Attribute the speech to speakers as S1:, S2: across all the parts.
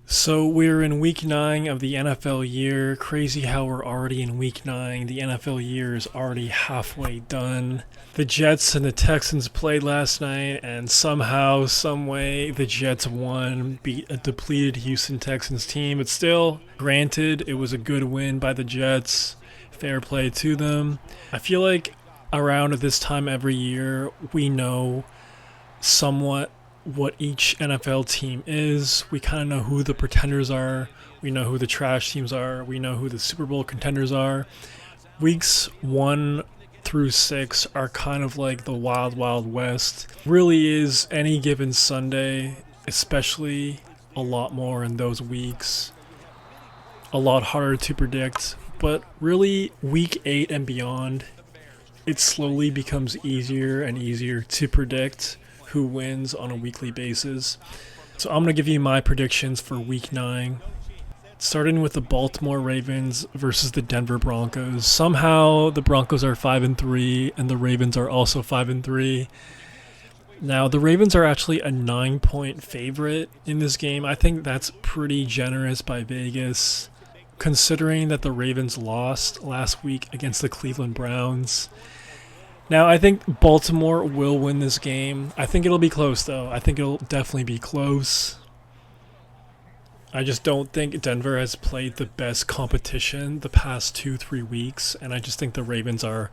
S1: So we're in week 9 of the NFL year. Crazy how we're already in week 9. The NFL year is already halfway done. The Jets and the Texans played last night, and somehow, someway, the Jets won, beat a depleted Houston Texans team. But still, granted, it was a good win by the Jets. Fair play to them. I feel like around this time every year, we know somewhat what each NFL team is. We kind of know who the pretenders are. We know who the trash teams are. We know who the Super Bowl contenders are. Weeks 1 through 6 are kind of like the wild, wild west. Really is any given Sunday, especially a lot more in those weeks. A lot harder to predict. But really, week 8 and beyond, it slowly becomes easier and easier to predict who wins on a weekly basis. So I'm going to give you my predictions for week 9. Starting with the Baltimore Ravens versus the Denver Broncos. Somehow the Broncos are 5-3 and the Ravens are also 5-3. Now the Ravens are actually a 9-point favorite in this game. I think that's pretty generous by Vegas, considering that the Ravens lost last week against the Cleveland Browns. Now, I think Baltimore will win this game. I think it'll be close, though. I think it'll definitely be close. I just don't think Denver has played the best competition the past 2-3 weeks, and I just think the Ravens are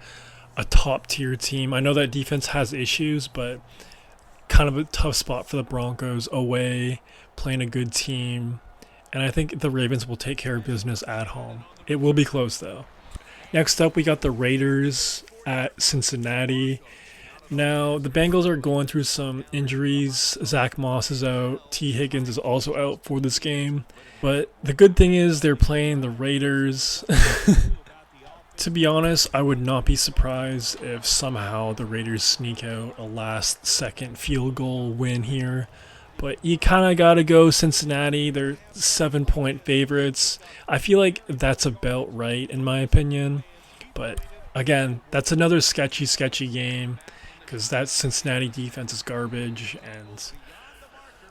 S1: a top-tier team. I know that defense has issues, but kind of a tough spot for the Broncos away, playing a good team, and I think the Ravens will take care of business at home. It will be close, though. Next up, we got the Raiders at Cincinnati. Now, the Bengals are going through some injuries. Zach Moss is out. T. Higgins is also out for this game. But the good thing is they're playing the Raiders. To be honest, I would not be surprised if somehow the Raiders sneak out a last-second field goal win here. But you kind of got to go Cincinnati. They're 7-point favorites. I feel like that's about right, in my opinion. But again, that's another sketchy game because that Cincinnati defense is garbage. And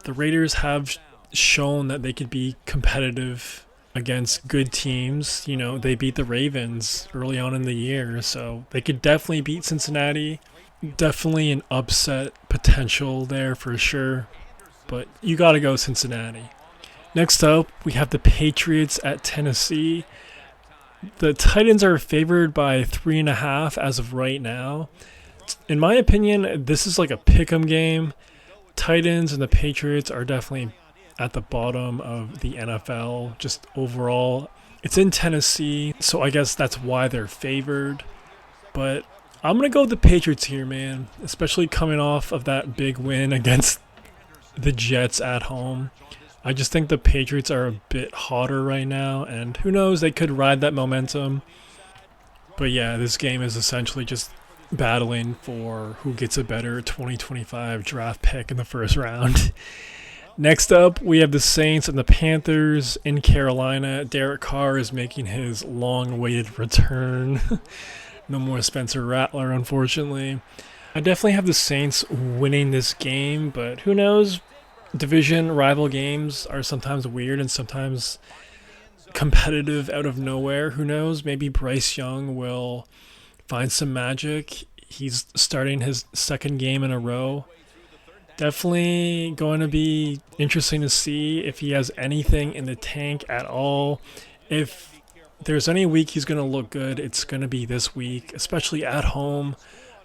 S1: the Raiders have shown that they could be competitive against good teams. You know, they beat the Ravens early on in the year, so they could definitely beat Cincinnati. Definitely an upset potential there for sure. But you got to go Cincinnati. Next up, we have the Patriots at Tennessee. The Titans are favored by 3.5 as of right now. In my opinion, this is like a pick'em game. Titans and the Patriots are definitely at the bottom of the NFL, just overall. It's in Tennessee, so I guess that's why they're favored. But I'm going to go with the Patriots here, man, especially coming off of that big win against the Jets at home. I just think the Patriots are a bit hotter right now, and who knows, they could ride that momentum. But yeah, this game is essentially just battling for who gets a better 2025 draft pick in the first round. Next up, we have the Saints and the Panthers in Carolina. Derek Carr is making his long-awaited return. No more Spencer Rattler, unfortunately. I definitely have the Saints winning this game, but who knows? Division rival games are sometimes weird and sometimes competitive out of nowhere. Who knows? Maybe Bryce Young will find some magic. He's starting his second game in a row. Definitely going to be interesting to see if he has anything in the tank at all. If there's any week he's going to look good, it's going to be this week, especially at home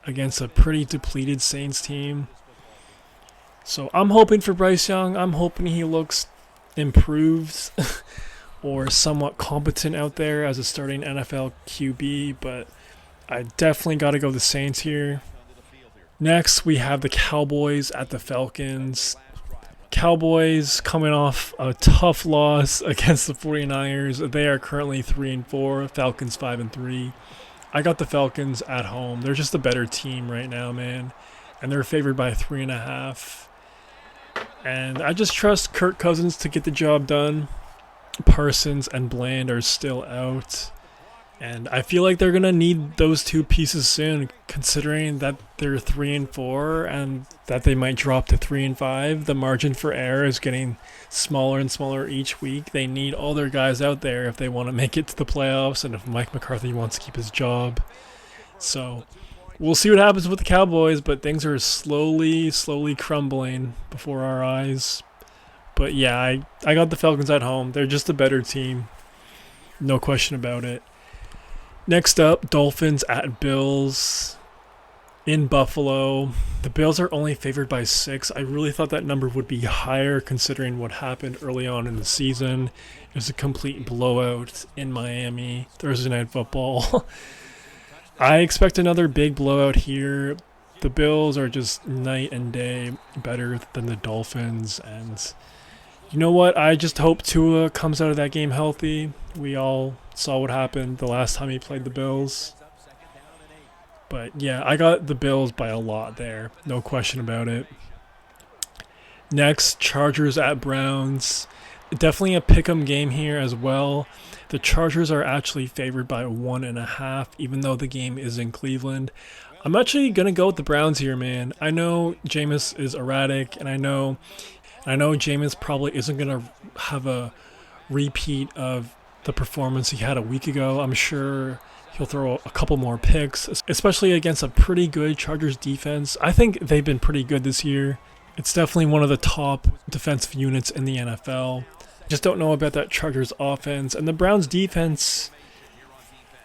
S1: against a pretty depleted Saints team. So I'm hoping for Bryce Young. I'm hoping he looks improved or somewhat competent out there as a starting NFL QB, but I definitely got to go the Saints here. Next, we have the Cowboys at the Falcons. Cowboys coming off a tough loss against the 49ers. They are currently 3-4, Falcons 5-3. I got the Falcons at home. They're just a better team right now, man. And they're favored by 3.5. And I just trust Kirk Cousins to get the job done. Parsons and Bland are still out. And I feel like they're gonna need those two pieces soon, considering that they're 3-4 and that they might drop to 3-5. The margin for error is getting smaller and smaller each week. They need all their guys out there if they want to make it to the playoffs and if Mike McCarthy wants to keep his job. So we'll see what happens with the Cowboys, but things are slowly crumbling before our eyes. But yeah, I got the Falcons at home. They're just a better team. No question about it. Next up, Dolphins at Bills in Buffalo. The Bills are only favored by 6. I really thought that number would be higher considering what happened early on in the season. It was a complete blowout in Miami, Thursday Night Football. I expect another big blowout here. The Bills are just night and day better than the Dolphins. And you know what? I just hope Tua comes out of that game healthy. We all saw what happened the last time he played the Bills. But yeah, I got the Bills by a lot there. No question about it. Next, Chargers at Browns. Definitely a pick'em game here as well. The Chargers are actually favored by 1.5, even though the game is in Cleveland. I'm actually going to go with the Browns here, man. I know Jameis is erratic, and I know Jameis probably isn't going to have a repeat of the performance he had a week ago. I'm sure he'll throw a couple more picks, especially against a pretty good Chargers defense. I think they've been pretty good this year. It's definitely one of the top defensive units in the NFL. Just don't know about that Chargers offense. And the Browns defense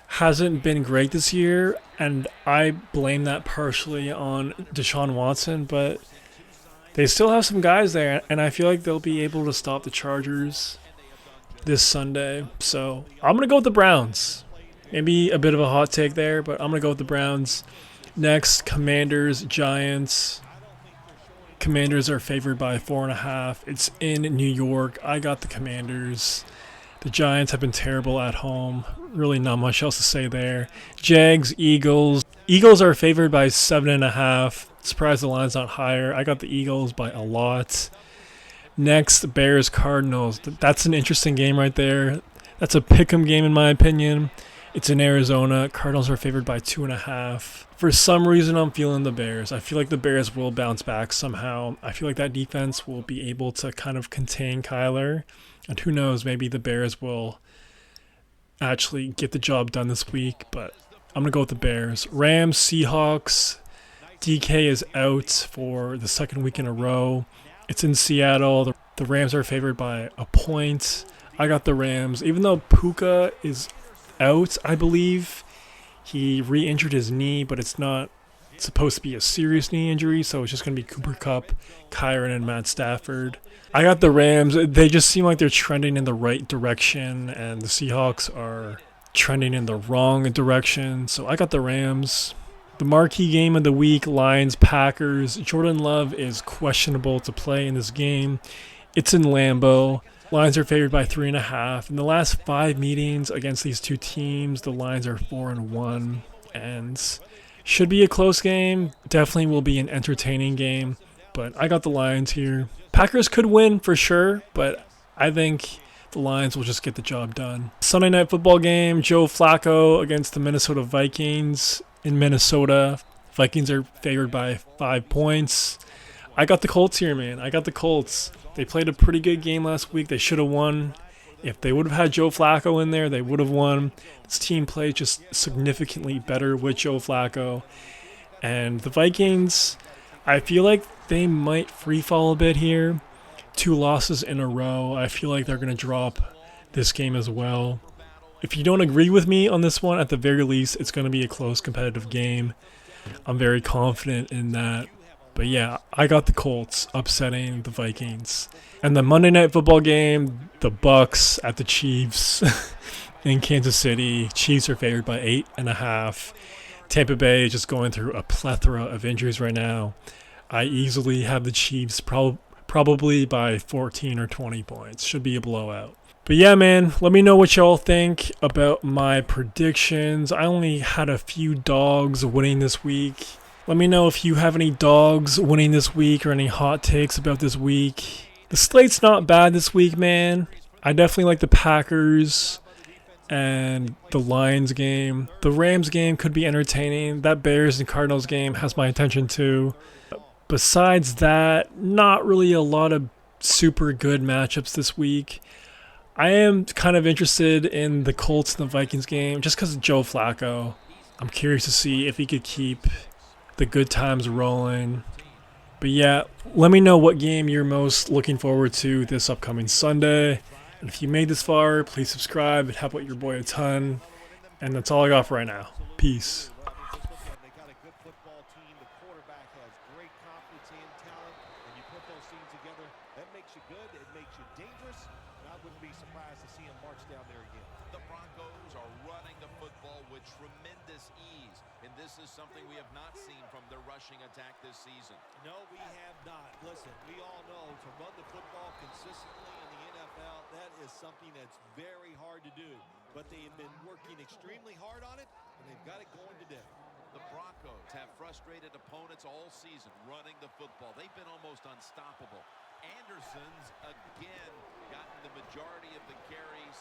S1: hasn't been great this year, and I blame that partially on Deshaun Watson, but they still have some guys there, and I feel like they'll be able to stop the Chargers this Sunday. So I'm going to go with the Browns. Maybe a bit of a hot take there, but I'm going to go with the Browns. Next, Commanders, Giants. Commanders are favored by 4.5. It's in New York. I got the Commanders. The Giants have been terrible at home. Really not much else to say there. Jags, Eagles. Eagles are favored by 7.5. Surprised the line's not higher. I got the Eagles by a lot. Next, Bears, Cardinals. That's an interesting game right there. That's a pick'em game in my opinion. It's in Arizona. Cardinals are favored by 2.5. For some reason, I'm feeling the Bears. I feel like the Bears will bounce back somehow. I feel like that defense will be able to kind of contain Kyler. And who knows, maybe the Bears will actually get the job done this week. But I'm going to go with the Bears. Rams, Seahawks. DK is out for the second week in a row. It's in Seattle. The Rams are favored by a point. I got the Rams. Even though Puka is out, I believe he re-injured his knee, but it's not supposed to be a serious knee injury, so it's just going to be Cooper Kupp, Kyron, and Matt Stafford. I got the Rams. They just seem like they're trending in the right direction, and the Seahawks are trending in the wrong direction, so I got the Rams. The marquee game of the week, Lions-Packers. Jordan Love is questionable to play in this game. It's in Lambeau. Lions are favored by 3.5. In the last 5 meetings against these two teams, the Lions are 4-1, and should be a close game. Definitely will be an entertaining game, but I got the Lions here. Packers could win for sure, but I think the Lions will just get the job done. Sunday night football game, Joe Flacco against the Minnesota Vikings in Minnesota. Vikings are favored by 5 points. I got the Colts here, man. I got the Colts. They played a pretty good game last week. They should have won. If they would have had Joe Flacco in there, they would have won. This team plays just significantly better with Joe Flacco. And the Vikings, I feel like they might free fall a bit here. 2 losses in a row. I feel like they're going to drop this game as well. If you don't agree with me on this one, at the very least, it's going to be a close competitive game. I'm very confident in that. But yeah, I got the Colts upsetting the Vikings. And the Monday Night Football game, the Bucks at the Chiefs in Kansas City. Chiefs are favored by 8.5. Tampa Bay is just going through a plethora of injuries right now. I easily have the Chiefs probably by 14 or 20 points. Should be a blowout. But yeah, man, let me know what y'all think about my predictions. I only had a few dogs winning this week. Let me know if you have any dogs winning this week or any hot takes about this week. The slate's not bad this week, man. I definitely like the Packers and the Lions game. The Rams game could be entertaining. That Bears and Cardinals game has my attention too. Besides that, not really a lot of super good matchups this week. I am kind of interested in the Colts and the Vikings game just because of Joe Flacco. I'm curious to see if he could keep the good times rolling. But yeah, let me know what game you're most looking forward to this upcoming Sunday. And if you made this far, please subscribe and help out your boy a ton. And that's all I got for right now. Peace.
S2: They got a good football team. The quarterback has great confidence and talent. And you put those things together, that makes you good. It makes you dangerous. And I wouldn't be surprised to see him march down there again.
S3: The Broncos are running the football with tremendous ease. And this is something we have not seen from their rushing attack this season.
S2: No, we have not. Listen, we all know to run the football consistently in the NFL, that is something that's very hard to do. But they have been working extremely hard on it, and they've got it going today.
S3: The Broncos have frustrated opponents all season running the football. They've been almost unstoppable. Anderson's again gotten the majority of the carries